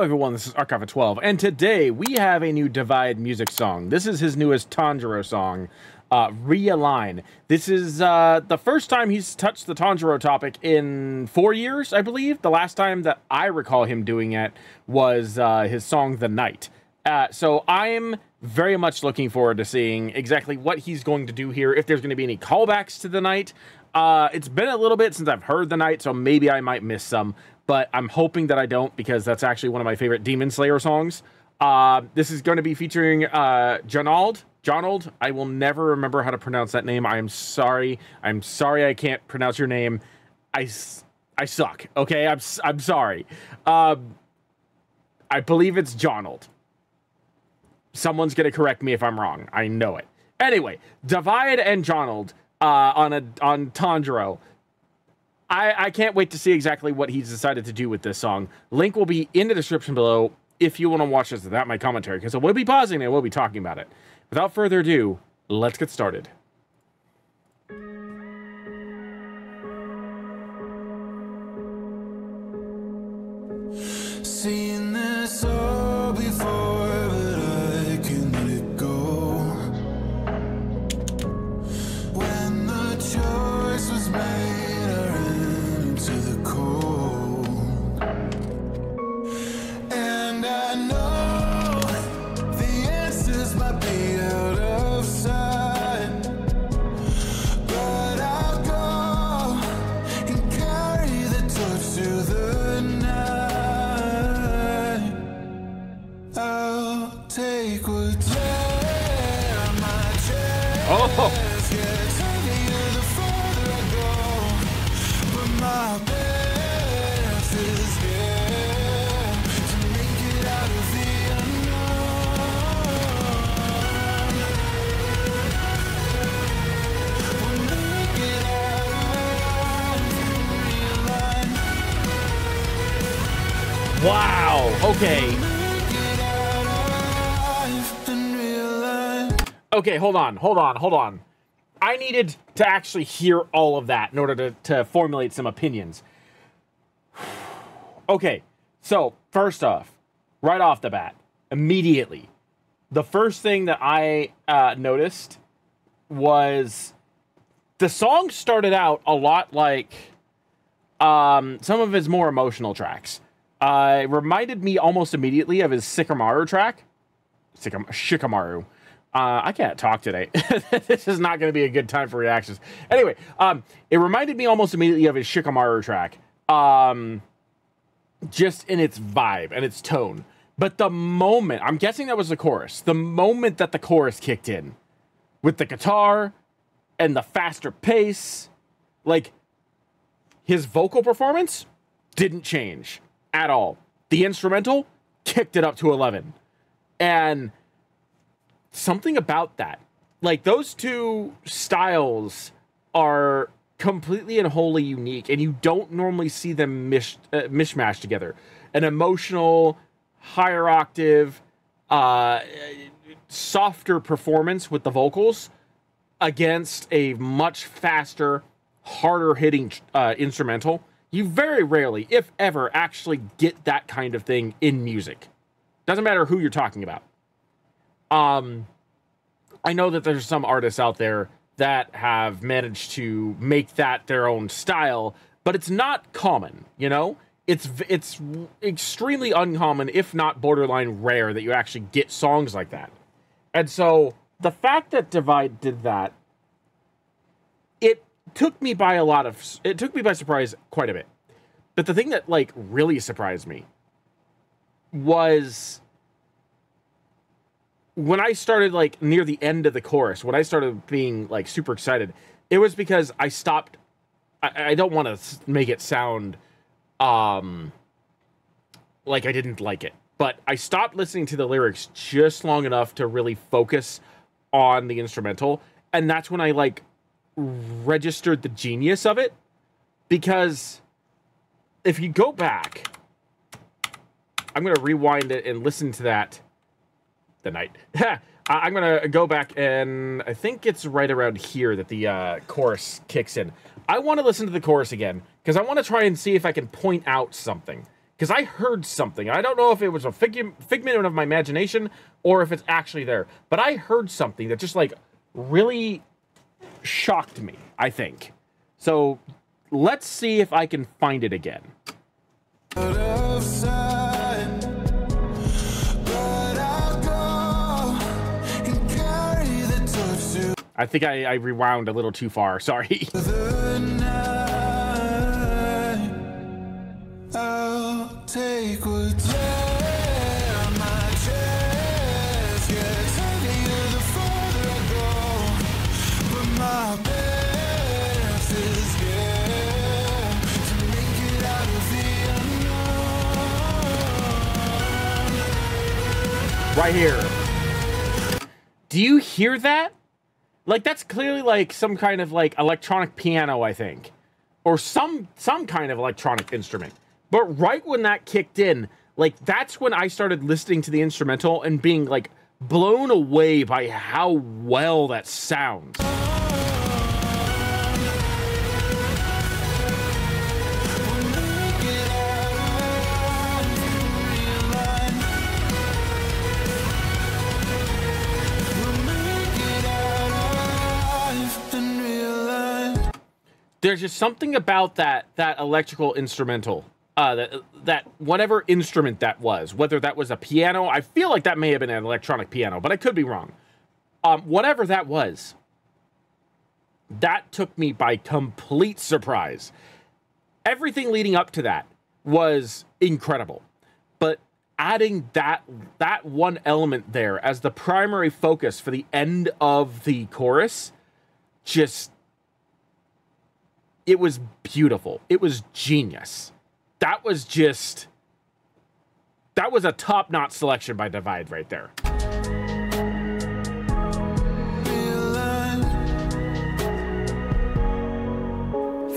everyone, this is Archive of 12, and today we have a new Divide music song. This is his newest Tanjiro song, Realign. This is the first time he's touched the Tanjiro topic in 4 years, I believe. The last time that I recall him doing it was his song The Night. So I'm very much looking forward to seeing exactly what he's going to do here, if there's going to be any callbacks to The Night. It's been a little bit since I've heard The Night, so maybe I might miss some. But I'm hoping that I don't, because that's actually one of my favorite Demon Slayer songs. This is going to be featuring Johnald. I will never remember how to pronounce that name. I'm sorry. I'm sorry I can't pronounce your name. I suck. Okay, I'm sorry. I believe it's Johnald. Someone's going to correct me if I'm wrong. I know it. Anyway, Divide and Johnald on Tanjiro. I can't wait to see exactly what he's decided to do with this song. Link will be in the description below if you want to watch this without my commentary, because we'll be pausing and we'll be talking about it. Without further ado, let's get started. Seen this all before, but I can let it go. When the choice was made, to the cold, and I know the answers might be out of sight, but I'll go and carry the torch to the night. I'll take what's there, my chance. Gets heavier the farther I go, but my best is here to make it out of the unknown. We'll make it out alive and realign. Wow. Okay. Make it out alive and realign. Okay, hold on. I needed to actually hear all of that in order to formulate some opinions. Okay, so first off, right off the bat, immediately, the first thing that I noticed was the song started out a lot like some of his more emotional tracks. It reminded me almost immediately of his Shikamaru track. Shikamaru. I can't talk today. This is not going to be a good time for reactions. Anyway, it reminded me almost immediately of his Shikamaru track. Just in its vibe and its tone. But the moment, I'm guessing that was the chorus. The moment that the chorus kicked in, with the guitar and the faster pace, like, his vocal performance didn't change at all. The instrumental kicked it up to 11. And something about that, like, those two styles are completely and wholly unique, and you don't normally see them mishmashed together. An emotional, higher octave, softer performance with the vocals against a much faster, harder hitting instrumental. You very rarely, if ever, actually get that kind of thing in music. Doesn't matter who you're talking about. I know that there's some artists out there that have managed to make that their own style, but it's not common, you know? It's extremely uncommon, if not borderline rare, that you actually get songs like that. And so the fact that Divide did that, it took me by surprise quite a bit. But the thing that, like, really surprised me was when I started, like, near the end of the chorus, when I started being, like, super excited, it was because I stopped. I don't want to make it sound like I didn't like it, but I stopped listening to the lyrics just long enough to really focus on the instrumental, and that's when I, like, registered the genius of it. Because if you go back, I'm going to rewind it and listen to that. The Night. I'm going to go back, and I think it's right around here that the chorus kicks in. I want to listen to the chorus again, because I want to try and see if I can point out something. because I heard something. I don't know if it was a figment of my imagination or if it's actually there, but I heard something that just like really shocked me, I think. So let's see if I can find it again. I think I rewound a little too far. Sorry. I'll take what's there, my chest gets heavier the farther I go, but my best is scared to make it out of the unknown. Right here. Do you hear that? Like, that's clearly like some kind of like electronic piano, I think, or some kind of electronic instrument. But right when that kicked in, like, that's when I started listening to the instrumental and being, like, blown away by how well that sounds. There's just something about that electrical instrumental. That whatever instrument that was, whether that was a piano, I feel like that may have been an electronic piano, but I could be wrong. Whatever that was, that took me by complete surprise. Everything leading up to that was incredible, but adding that one element there as the primary focus for the end of the chorus, just, it was beautiful. It was genius. That was a top-notch selection by Divide right there.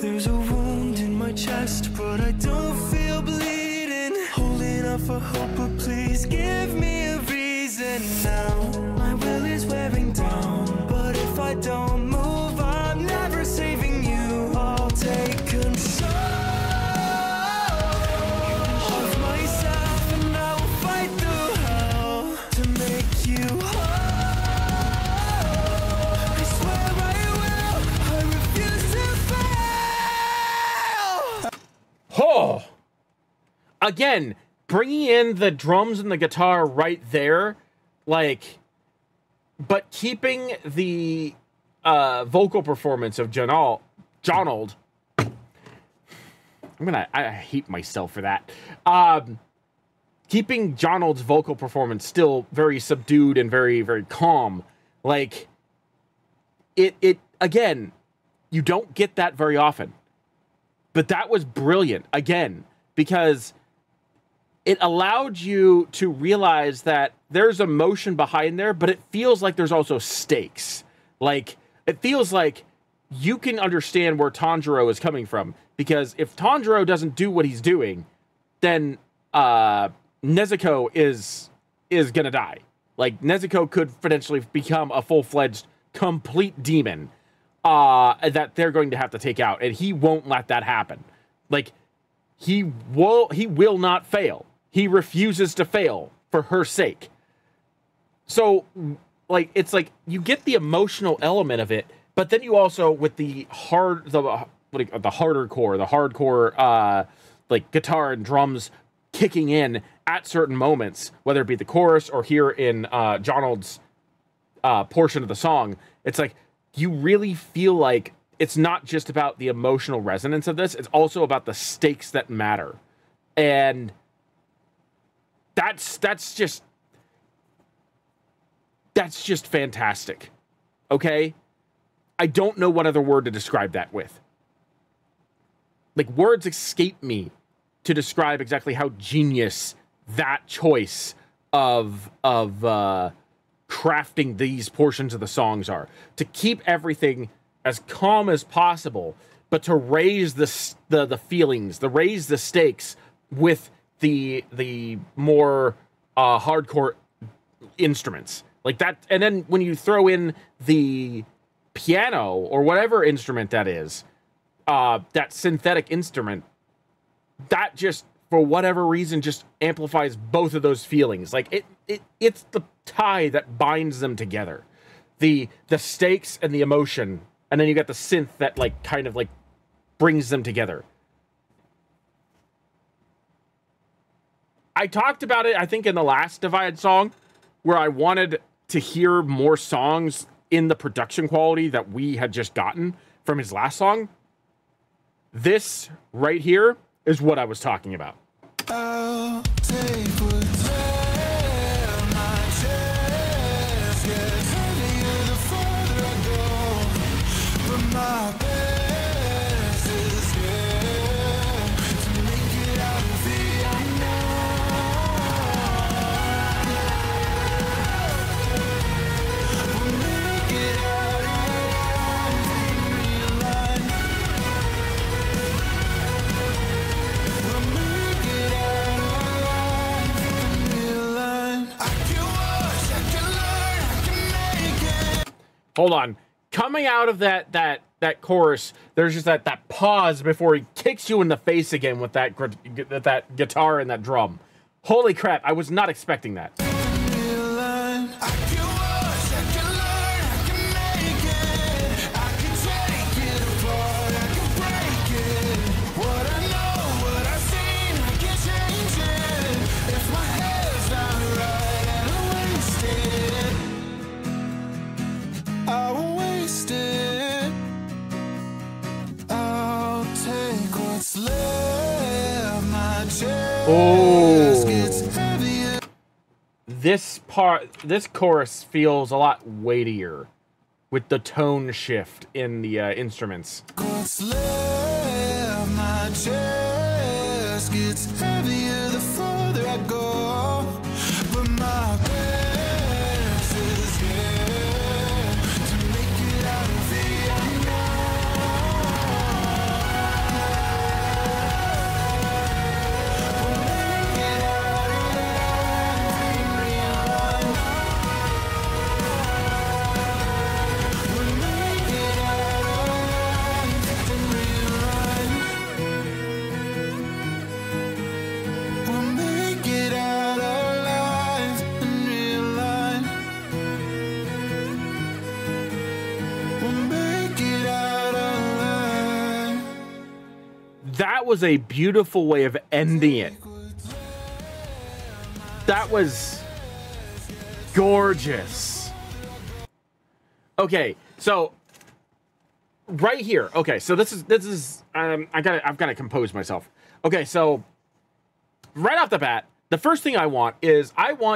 There's a wound in my chest, but I don't feel bleeding. Holding out for hope, but please give me a reason now. My will is wearing down, but if I don't move, I'm never saving you. I'll take control. Oh, again, bringing in the drums and the guitar right there, like, but keeping the vocal performance of Johnald. I hate myself for that. Keeping Johnald's vocal performance still very subdued and very, very calm. Like, it again, you don't get that very often. But that was brilliant, again, because it allowed you to realize that there's emotion behind there, but it feels like there's also stakes. Like, it feels like you can understand where Tanjiro is coming from, because if Tanjiro doesn't do what he's doing, then Nezuko is gonna die. Like, Nezuko could potentially become a full-fledged, complete demon that they're going to have to take out, and he won't let that happen. Like, he will not fail. He refuses to fail for her sake. So, like, it's like you get the emotional element of it, but then you also, with the hardcore, like, guitar and drums kicking in at certain moments, whether it be the chorus or here in Johnald's portion of the song, it's like you really feel like it's not just about the emotional resonance of this, it's also about the stakes that matter. And that's just fantastic. Okay? I don't know what other word to describe that with. Like, words escape me to describe exactly how genius that choice of crafting these portions of the songs are. To keep everything as calm as possible, but to raise the feelings, to raise the stakes with the more hardcore instruments. Like that, and then when you throw in the piano or whatever instrument that is, that synthetic instrument, that just for whatever reason, just amplifies both of those feelings. Like it's the tie that binds them together. The stakes and the emotion, and then you got the synth that like kind of like brings them together. I talked about it, I think, in the last Divide song, where I wanted to hear more songs in the production quality that we had just gotten from his last song. This right here is what I was talking about. I'll take what's left, my chest gets heavier the farther I go, but my best is yet to make it out of the Hold on. Coming out of that chorus, there's just that pause before he kicks you in the face again with that guitar and that drum. Holy crap, I was not expecting that. I won't waste it. I'll take what's left. My chest gets heavier. This chorus feels a lot weightier with the tone shift in the instruments. What's left? My chest gets heavier the farther I go, but my best is yet to make it out of the That was a beautiful way of ending it. That was gorgeous. Okay, so right here. Okay, so this is I've got to compose myself. Okay, so right off the bat, the first thing I want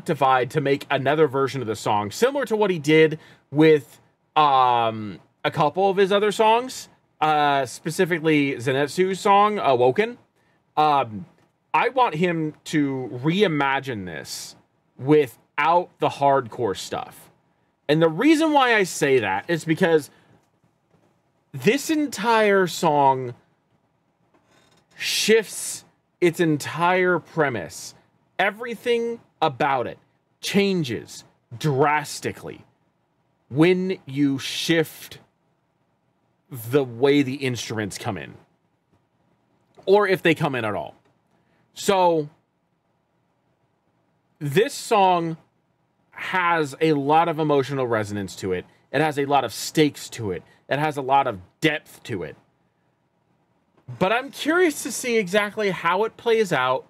Divide to make another version of the song similar to what he did with a couple of his other songs. Specifically Zenitsu's song, Awoken. I want him to reimagine this without the hardcore stuff. And the reason why I say that is because this entire song shifts its entire premise. Everything about it changes drastically when you shift the way the instruments come in, or if they come in at all. So this song has a lot of emotional resonance to it. It has a lot of stakes to it. It has a lot of depth to it. But I'm curious to see exactly how it plays out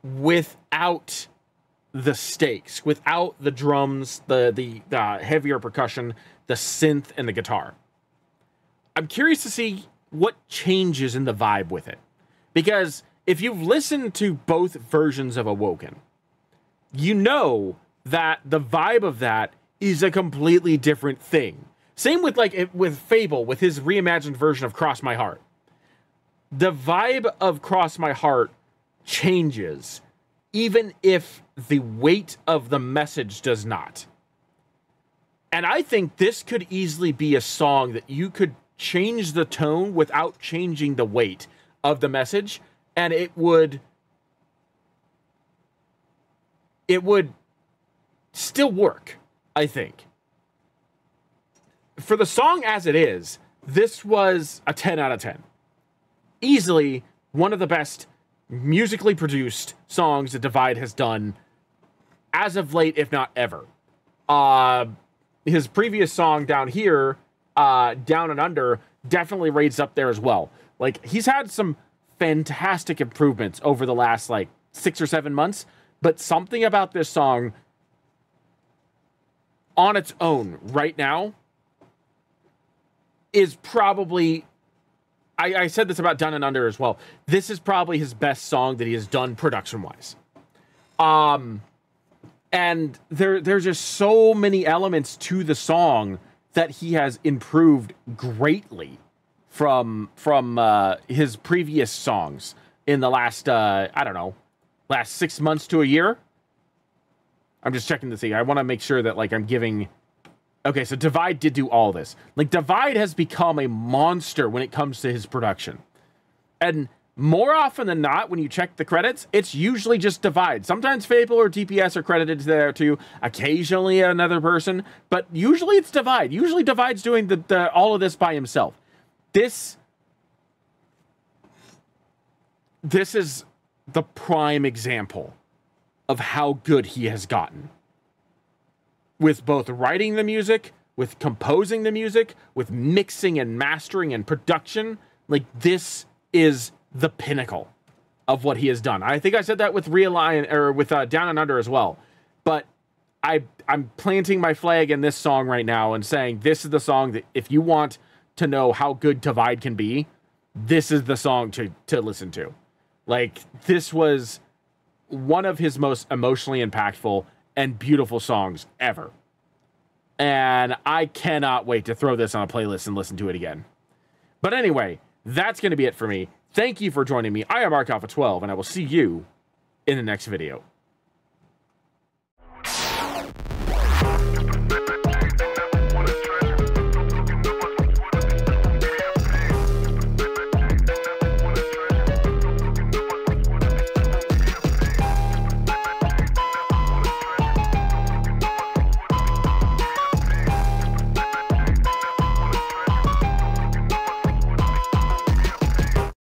without the stakes, without the drums, the heavier percussion, the synth, and the guitar. I'm curious to see what changes in the vibe with it. Because if you've listened to both versions of Awoken, you know that the vibe of that is a completely different thing. Same with with Fable, with his reimagined version of Cross My Heart. The vibe of Cross My Heart changes, even if the weight of the message does not. And I think this could easily be a song that you could change the tone without changing the weight of the message, and it would still work, I think. For the song as it is, this was a 10 out of 10. Easily one of the best musically produced songs that Divide has done as of late, if not ever. His previous song down here, Down and Under, definitely rates up there as well. Like, he's had some fantastic improvements over the last, like, 6 or 7 months, but something about this song on its own right now is probably... I said this about Down and Under as well. This is probably his best song that he has done production-wise. And there's just so many elements to the song that he has improved greatly from his previous songs in the last, I don't know, last 6 months to a year. I'm just checking to see. I want to make sure that, like, I'm giving... Okay, so Divide did do all this. Like, Divide has become a monster when it comes to his production. And more often than not, when you check the credits, it's usually just Divide. Sometimes Fable or DPS are credited there too. Occasionally another person. But usually it's Divide. Usually Divide's doing all of this by himself. This is the prime example of how good he has gotten. With both writing the music, with composing the music, with mixing and mastering and production. Like, this is the pinnacle of what he has done. I think I said that with Realign, or with Down and Under as well. But I'm planting my flag in this song right now and saying this is the song that, if you want to know how good Divide can be, this is the song to listen to. Like, this was one of his most emotionally impactful and beautiful songs ever. And I cannot wait to throw this on a playlist and listen to it again. But anyway, that's going to be it for me. Thank you for joining me. I am ArkAlpha12, and I will see you in the next video.